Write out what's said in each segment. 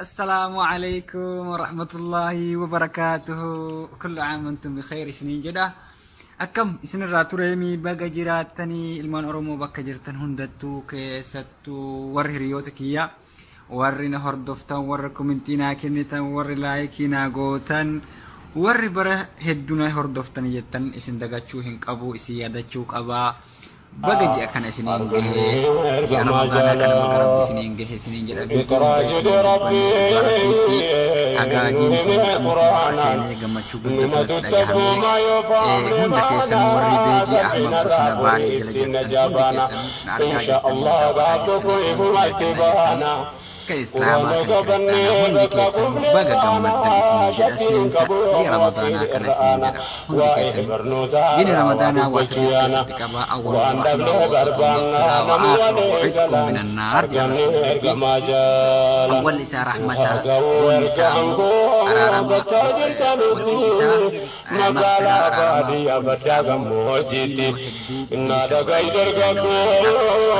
السلام عليكم ورحمة الله وبركاته. كل عام وانتم بخير. سنين جدا أكم سن الراتوريمي بقى جراتني المان أرومو بقى جرتن هندتو كيستو ورهريوتك يا ورنا هردفتن ور كومنتينا كنتن ور لايكينا غوتن ور بره هدونا هردفتن يتن اسن دغاچو هنقبو اسيادچو قبا بقى أكن سنين جه يا رمضان أكن مقرب سنين جه سنين جل بيتون بيتي أجاجين سنين جمع شغل تطلع جهامي هم دكيسن وري بيجي أحمد بسنا باري جل جل هم دكيسن نرجع كإسلام كإسلام هم دكيسن بقى جمع سنين جل سنين يا رمضان أكن سنين جل هم دكيسن جين رمضان واسرة كبا أول وعدكم من النار أول إساء رحمة والنساء أرارم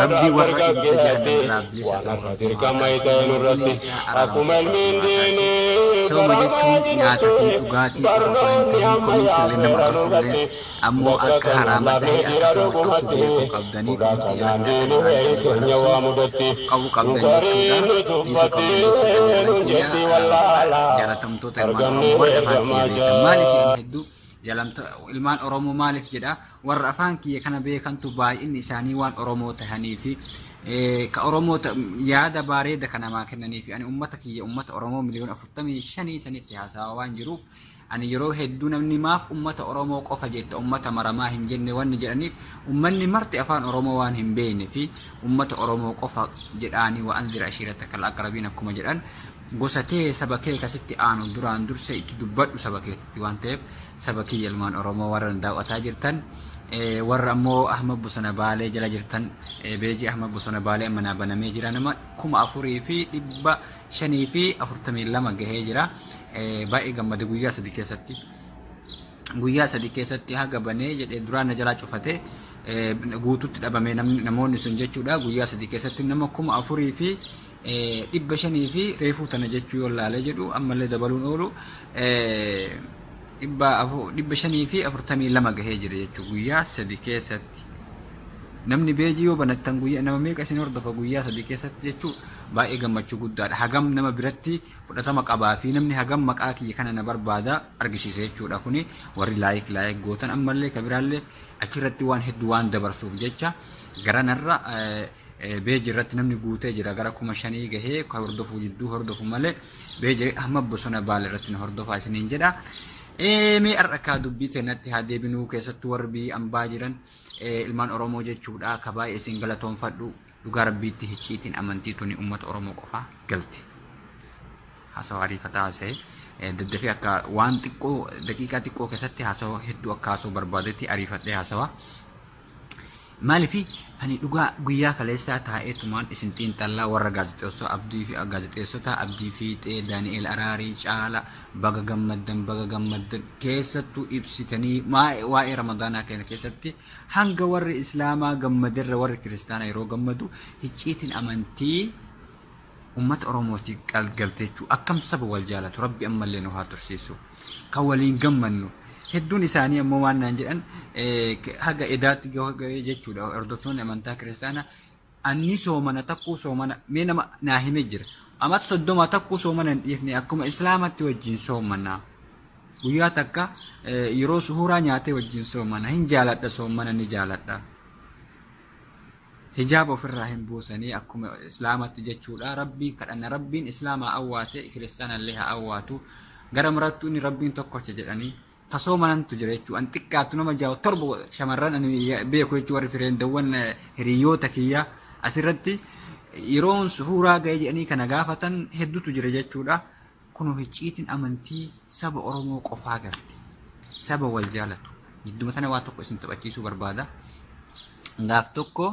ربي ورحمة سوما جتون نياتكم تغاتي أفضلين كل نمر أمو أكا حرامته أكا سوما أفضلين قبضاني أو قبضاني جالتم تو ترمان مالك يهدو جالتم ilmaan Oromoo maaliif jedha warra afaan kiyya kana beekantu baay'een isaanii waan Oromoo tahaniifi ka Oromoo yaada bareeda kana maa kennaniifi ani ummata kiyya ummata Oromoo miliyoona 45 sanitti haasawa waan jiruuf ani yeroo hedduu namni maaf ummata Oromoo qofa jetta ummata maramaa hin jenne wanni jedhaniif ummanni marti afaan Oromoo waan hin beekne fi ummata Oromoo qofa jedhaani wa anzir ashirataka al-aqrabiin akkuma jedhan gosatee sabakee kasitti aanu duraan dursa itti dubbadhu sabakeetti waan ta'eef sabakii ilmaan Oromoo warra daawwataa jirtan warra ammoo Ahmad Bosona Baalee jala jirtan beeji Ahmad Bosona Baalee mana banamee jira nama 4,542 gahee jira baay'ee gammade guyyaa sadii keessatti haga banee jedhee duraan jalaa cufate guututti dhabamee namoonni sun jechuudha guyyaa sadii keessatti nama 4,500 fi reefuu tana jechuu yoo laalee jedhu ammallee dabaluun oolu 542 gahee jira jechuudha guyyaa sadii keessatti namni beejii yoo banattan guyyaa nama meeqa isin hordofa guyyaa sadii keessatti jechuudha baay'ee gammachuu guddaadha hagam nama biratti fudhatama qabaa fi namni hagam maqaa kiyya kana na barbaada argisiisa jechuudha kuni warri laayik gootan ammallee kabiraallee achirratti waan hedduu waan dabarsuuf jecha garanarra beeji irratti namni guutee jira gara 5,000 gahee ka hordofu jidduu hordofu malee beeji Ahmad Bosona Baalee irratti na hordofaa isiniin jedha mee arrakaa dubbii teenatti haa deebinuu keessattuu warri ambaa jiran ilmaan Oromoo jechuudha ka baay'ee isin galatoonfadhu dhugaa rabbiitti hicciitiin amantii tuni ummata Oromoo qofa galti haasawa ariifataa haasa'e daddafee akka waan xiqqoo daqiiqaa xiqqoo keessatti haasawa hedduu akka haasa'u barbaadetti ariifadhee haasawa maalifi ani dhugaa guyyaa kaleessaa taa'eetumaan isin xiinxallaa warra gaazexeessota Abdii Fiixee Daani'eel Araarii Caala baga gammaddan keessattuu ibsitanii waa'ee Ramadaanaa keessatti hanga warri Islaamaa gammaderra warri Kiristaanaa yeroo gammadu hicciitiin amantii ummata Oromooti galteechuu akkam saba wal jaalatu rabbi ammallee nu haa tursiisu kan waliin gammannu hedduun isaanii ammoo waan naan jedhan haga edaatti jechuudha hordoftoonni amantaa kiristaanaa anni soomana takkuu soomana mee nama naa himee jira amat 30 takkuu soomana hin dhiifne akkuma islaamatti wajjin soomana guyyaa takka yeroo suhuraa nyaatee wajjin soomana hin jaaladha soomana ni jaaladha hijaaba ofirraa hin buusanii akkuma islaamatti jechuudha rabbiin kadhanna rabbiin islaamaa awwaate kiristaanallee haa awwaatu gara marattuu inni rabbiin tokkocha jedhanii tasoomanantu jira jechuudha an xiqqaatu nama jaa'u torba shamarran ani beeku jechuudha warri fireendawwan hiriyoota kiyya asirratti yeroon suhuraa ga'ee jedhanii kana gaafatan hedduutu jira jechuudha kun hicciitiin amantii saba Oromoo qofaa garti saba wal jaalatu gidduma sana waa tokko isin taphachiisuu barbaada gaaf tokko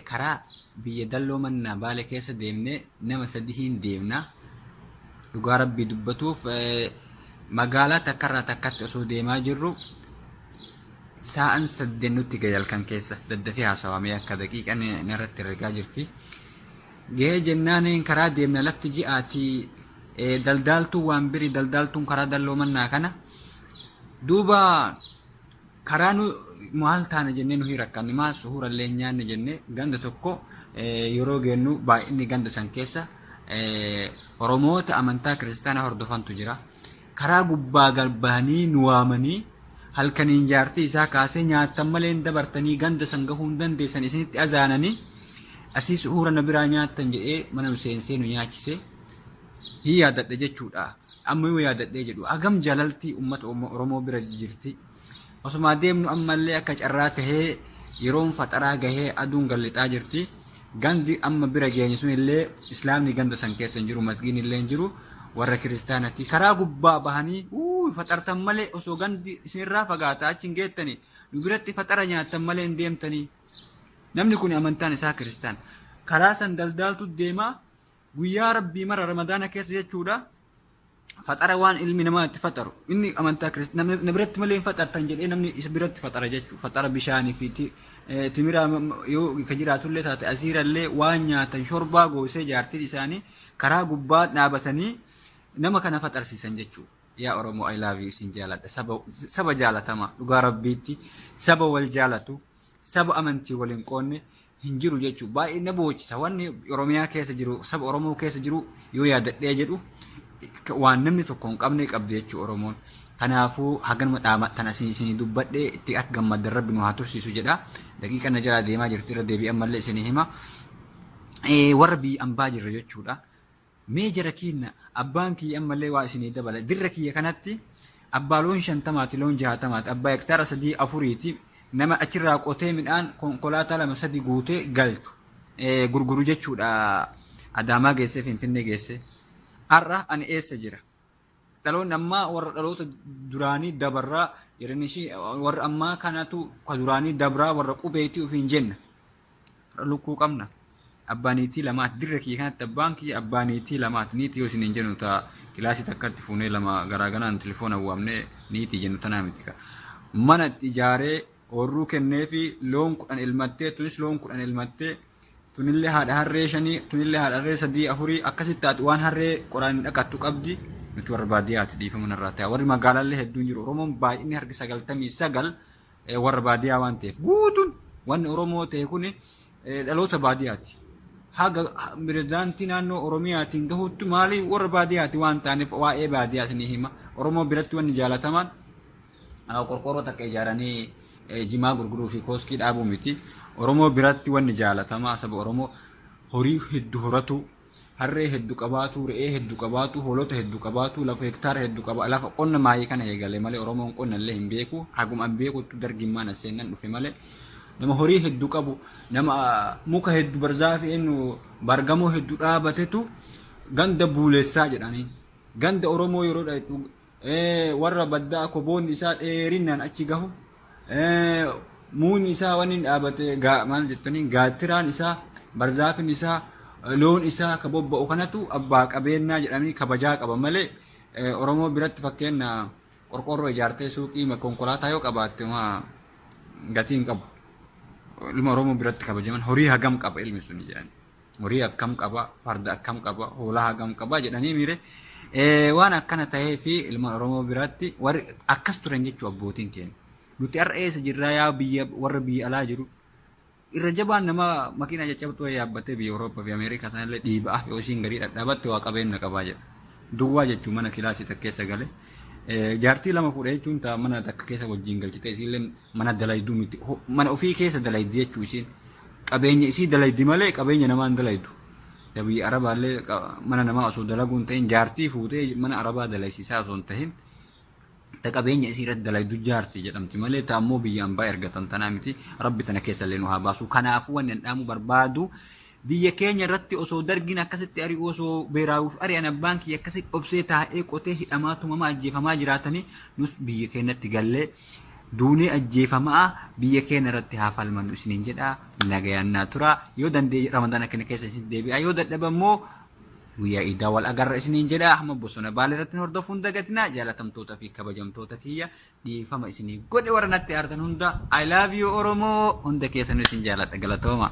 karaa biyya dalloo mannaa Baalee keessa deemnee nama sadiin deemna dhugaa rabbii dubbatuuf magaalaa takkarraa takkatti osoo deemaa jirru sa'aan 8 nutti gayyalkan keessa daddafee haasawamee akka daqiiqaa narratti ergaa jirti gahee jennaaniin karaa deemna lafti ji'aati daldaaltuu waan biri daldaaltuun karaa dalloo mannaa kana duuba karaa nu maal taana jennee nu hirakkanne maal suhurallee nyaanne jennee ganda tokko yeroo geennu baay'inni ganda san keessa oromoota amantaa kiristaanaa hordofantu jira karaa gubbaa galbahanii nu waamanii halkaniin jaartii isaa kaasee nyaatan malee dabartanii ganda san gahuu hin dandeessan isinitti azaananii asii suhura na biraa nyaatan jedhee mana seensee nu nyaachise hin yaadadhe jechuudha amma yoo yaadadhee jedhu agam jaalaltii ummata oromoo bira jirti osuma deemnu ammallee akka carraa tahee yeroon faxaraa gahee aduun gallixaa jirti gandi amma bira geenye sun illee islaamni ganda san keessa hin jiru masgiin illee hin jiru warra kiristaanatti karaa gubbaa bahanii faxartan malee osoo gandi isinirraa fagaataa achi hin geettanii nu biratti faxara nyaatan malee hin deemtanii namni kun amantaan isaa kiristaan karaa san daldaaltu deemaa guyyaa rabbii mara ramadaana keessa jechuudha faxara waan ilmi namaa itti faxaru inni amantaa kiristaan namni biratti malee hin faxartan jedhee namni isa biratti faxara jechuudha faxara bishaanii fi timira yoo ka jiraatullee taate asiirallee waan nyaatan shorbaa goosee jaartiin isaanii karaa gubbaa dhaabatanii nama kana faxarsiisan jechuudha yaa oromoo I love you isin jaaladha saba jaalatama dhugaa rabbiitti saba wal jaalatu saba amantii waliin qoonne hin jiru jechuudha baay'ee na boocisa wanni oromiyaa keessa jiru saba oromoo keessa jiru yoo yaadadhee jedhu waan namni tokko hin qabne qabdi jechuudha oromoon kanaafuu haganuma dhaamatan isinii dubbadhee itti akka gammadan rabbi nu haa tursiisu jedha daqiiqa na jalaa deemaa jirti irra deebi'an mallee isinii hima warra biyya ambaa jirra jechuudha mee jara kiinna abbaan kiyya ammallee waa isinii dabala dirra kiyya kanatti abbaa loon 50 loon 60 abbaa hektaara 3 4 nama achirraa qotee midhaan konkolaataa 2-3 guutee galchu gurguru jechuudha adaamaa geessee finfinnee geessee har'a ani eessa jira dhaloonni ammaa warra dhaloota duraanii dabarraa yeranishi warra ammaa kanatu ka duraanii dabraa warra qubeetii ofiin jenna lukkuu qabna abbaaniitii lamaat dirra kiyya kanatti abbaan kiyya abbaaniitii lamaat niitii yoo isin hin jennu ta'a kilaasii takkatti fuunee lama garaagaraan telefoona waamnee niitii jennu tanaa miti mana ijaaree horruu kennee fi loon 10 ilmattee tunis loon 10 ilmattee tunillee haadha harree 5 tunillee haadha harree 3 4 akkasitti taatu waan harree qoraan dhaqattu qabdi nuti warra baadiyyaatti dhiifama narraa ta'a warri magaalaallee hedduun jiru oromoon baay'inni harki 99 warra baadiyyaa waan ta'eef guutuun wanni oromoo ta'e kun dhaloota baadiyyaati haga pirezidaantii naannoo oromiyaatiin gahuutti maali warra baadiyyaati waan ta'aniif waa'ee baadiyyaa isinii hima oromoo biratti wanni jaalatamaan qorqorroo takka ijaaranii jimaa gurguruu fi kooskii dhaabuu miti oromoo biratti wanni jaalatamaa saba oromoo horii hedduu horatu harree hedduu qabaatu re'ee hedduu qabaatu hoolota hedduu qabaatu lafa hektaara hedduu qaba lafa qonna maayii kana eegale malee oromoon qonna illee hin beeku haguma hin beekutti dargimmaan aseennan dhufe malee nama horii hedduu qabu nama muka hedduu barzaafi enu bargamoo hedduu dhaabatetu ganda buulessaa jedhanii ganda oromoo yeroo dhaytu warra baddaa koboonni isaa dheerinaan achi gahu muun isaa wanni dhaabate maal jettanii gaattiraan isaa barzaafin isaa loon isaa ka bobba'u kanatu abbaa qabeenyaa jedhamanii kabajaa qaba malee oromoo biratti fakkeenya qorqorroo ijaartee suuqii konkolaataa yoo qabaatte gatiin qabu ilma oromoo biratti kabajaman horii hagam qaba ilmi sun jedhani horii akkam qaba farda akkam qaba hoolaa hagam qaba jedhanii miire waan akkana tahee fi ilma oromoo biratti warri akkas turan jechuu abbootiin keenya nuti har'a eessa jirraa yaa biyya warra biyya alaa jiru irra jabaan nama makiinaa caccabtuu yaabbatee biyya Awurooppaa fi Ameerikaa sanallee dhiibaa yoo isiin garii dhadhaabatte waa qabeenya qabaa jedha duwwaa jechuun mana kilaasii takka keessa gale jaartii lama fuudhee jechuun ta'a mana takka keessa wajjin galchite isiillee mana dalayduu miti mana ofii keessa dalaydi jechuu isiin qabeenya isii dalaydi malee qabeenya namaan dalaydu biyya arabaallee mana namaa osoo dalaguun ta'in jaartii fuutee mana arabaa dalaysiisaa osoo hin tahin qabeenya isii irratti dalaydu jaartii jedhamti malee taammoo biyya ambaa ergatan tanaa miti rabbi tana keessa illee nu haa baasu kanaafuu wanni dhaamu barbaadu biyya keenya irratti osoo dargin akkasitti ari'u osoo beeraawuuf ari'an abbaan kiyya akkasitti obsee taa'ee qotee hidhamaa tumamaa ajjeefamaa jiraatanii nus biyya keenyatti gallee duunee ajjeefamaa biyya keenya irratti haa falmannu isiniin jedha nagayaannaa tura yoo dandee ramadaana kana keessa isin deebi'a yoo dadhaba immoo guyyaa iidaa wal agarra isiniin jedha Ahmad Bosona Baalee irratti hordofuun dagatinaa jaalatamtoota fi kabajamtoota kiyya dhiifama isinii godhe warra natti aartan hunda I love you Oromoo hunda keessanuu isin jaaladha galatooma.